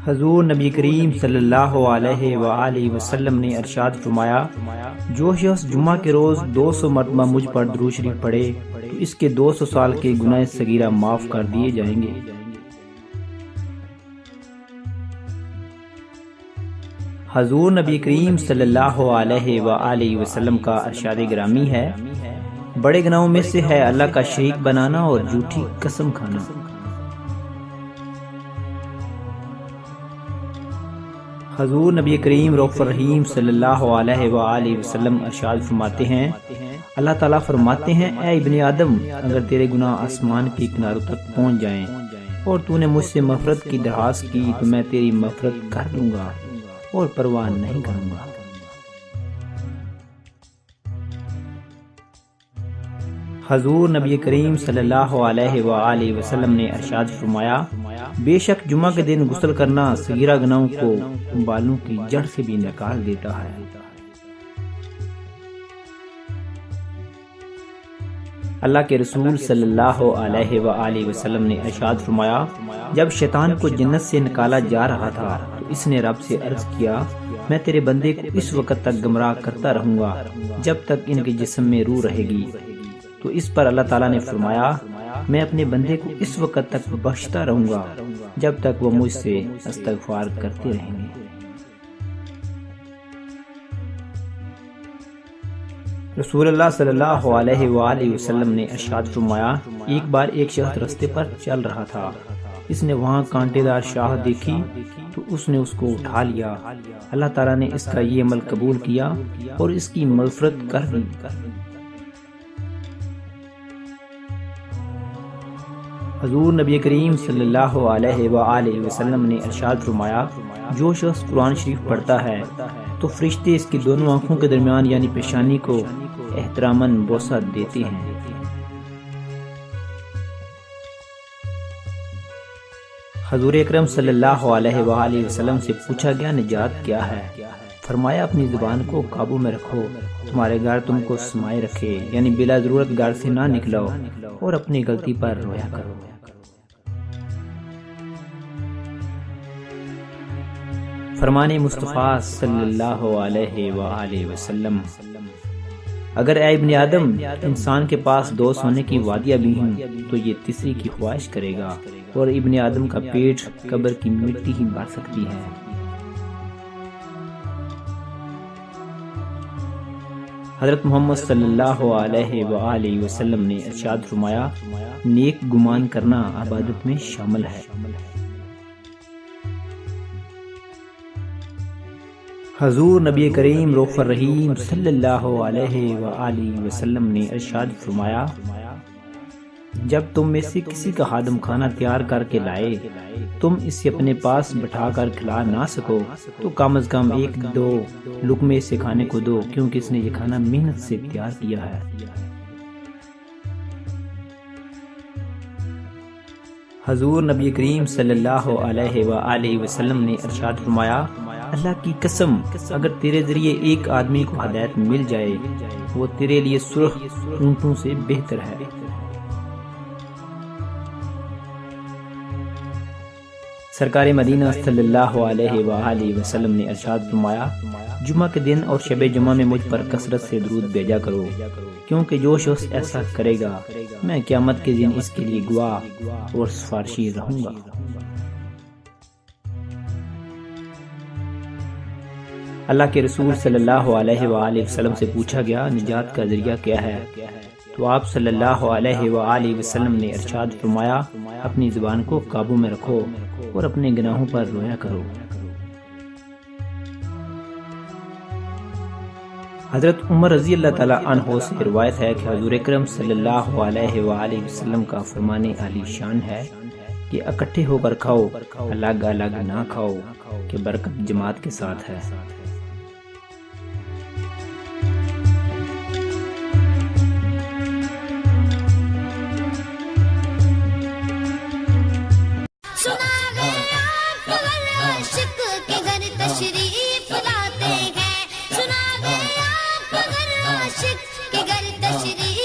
حضور نبی کریم صلی اللہ علیہ وآلہ وسلم نے ارشاد فرمایا، جو شخص جمعہ کے روز 200 مرتبہ مجھ پر درود شریف پڑھے تو اس کے 200 سال کے گناہ صغیرہ معاف کر دیے جائیں گے۔ حضور نبی کریم صلی اللہ علیہ وآلہ وسلم کا ارشاد گرامی ہے، بڑے گناہوں میں سے ہے اللہ کا شریک بنانا اور جھوٹی قسم کھانا۔ حضور نبی کریم رؤوف الرحیم صلی اللہ علیہ وآلہ وسلم ارشاد فرماتے ہیں، اللہ تعالیٰ فرماتے ہیں، اے ابن آدم، اگر تیرے گناہ آسمان کے کناروں تک پہنچ جائیں اور تو نے مجھ سے مغفرت کی درخواست کی تو میں تیری مغفرت کر دوں گا اور پرواہ نہیں کروں گا۔ حضور نبی کریم صلی اللہ علیہ وآلہ وسلم نے ارشاد فرمایا، بے شک جمعہ کے دن غسل کرنا صغیرہ گناہوں کو بالوں کی جڑ سے بھی نکال دیتا ہے۔ اللہ کے رسول صلی اللہ علیہ وآلہ وسلم نے ارشاد فرمایا، جب شیطان کو جنت سے نکالا جا رہا تھا تو اس نے رب سے عرض کیا، میں تیرے بندے کو اس وقت تک گمراہ کرتا رہوں گا جب تک ان کے جسم میں روح رہے گی۔ تو اس پر اللہ تعالیٰ نے فرمایا، میں اپنے بندے کو اس وقت تک بخشتا رہوں گا جب تک وہ مجھ سے استغفار کرتے رہیں گے۔ رسول اللہ صلی اللہ علیہ وآلہ وسلم نے ارشاد فرمایا، ایک بار ایک شخص رستے پر چل رہا تھا، اس نے وہاں کانٹے دار شاخ دیکھی تو اس نے اس کو اٹھا لیا۔ اللہ تعالیٰ نے اس کا یہ عمل قبول کیا اور اس کی مغفرت کر دی۔ حضور نبی کریم صلی اللہ علیہ وآلہ وسلم نے ارشاد فرمایا، جو شخص قرآن شریف پڑھتا ہے تو فرشتے اس کی دونوں آنکھوں کے درمیان یعنی پیشانی کو احتراماً بوسہ دیتے ہیں۔ حضور اکرم صلی اللہ علیہ وآلہ وسلم سے پوچھا گیا، نجات کیا ہے؟ فرمایا، اپنی زبان کو قابو میں رکھو، تمہارے گھر تم کو سمائے رکھے، یعنی بلا ضرورت گھر سے نہ نکلو اور اپنی غلطی پر رویا کرو۔ فرمان مصطفیٰ صلی اللہ علیہ وآلہ وسلم، اگر اے ابن آدم انسان کے پاس 2 سونے کی وادیاں بھی ہیں تو یہ تیسری کی خواہش کرے گا اور ابن آدم کا پیٹ قبر کی مٹی ہی بھر سکتی ہے۔ حضرت محمد صلی اللہ علیہ وآلہ وسلم نے ارشاد فرمایا، نیک گمان کرنا عبادت میں شامل ہے۔ حضور نبی کریم رؤوف الرحیم صلی اللہ علیہ وآلہ وسلم نے ارشاد فرمایا، جب تم میں سے کسی کا خادم کھانا تیار کر کے لائے تم اسے اپنے پاس بٹھا کر کھلا نہ سکو تو کم از کم 1-2 لقمے سے کھانے کو دو، کیونکہ اس نے یہ کھانا محنت سے تیار کیا ہے۔ حضور نبی کریم صلی اللہ علیہ وآلہ وسلم نے ارشاد فرمایا، اللہ کی قسم اگر تیرے ذریعے ایک آدمی کو ہدایت مل جائے وہ تیرے لیے سرخ اونٹوں سے بہتر ہے۔ سرکار مدینہ صلی اللہ علیہ وآلہ وسلم نے ارشاد فرمایا، جمعہ کے دن اور شب جمعہ میں مجھ پر کثرت سے درود بھیجا کرو، کیونکہ جو شخص ایسا کرے گا میں قیامت کے دن اس کے لیے گواہ اور سفارشی رہوں گا۔ اللہ کے رسول صلی اللہ علیہ وآلہ وسلم سے پوچھا گیا، نجات کا ذریعہ کیا ہے؟ تو آپ صلی اللہ علیہ وآلہ وسلم نے ارشاد فرمایا، اپنی زبان کو قابو میں رکھو اور اپنے گناہوں پر رویا کرو۔ حضرت عمر رضی اللہ تعالیٰ عنہ سے روایت ہے کہ حضور اکرم صلی اللہ علیہ وآلہ وسلم کا فرمان عالی شان ہے کہ اکٹھے ہو کر کھاؤ، الگ الگ نہ کھاؤ، کہ برکت جماعت کے ساتھ ہے۔ تشریف لاتے ہیں، سنا گیا مگر عاشق کے گھر تشریف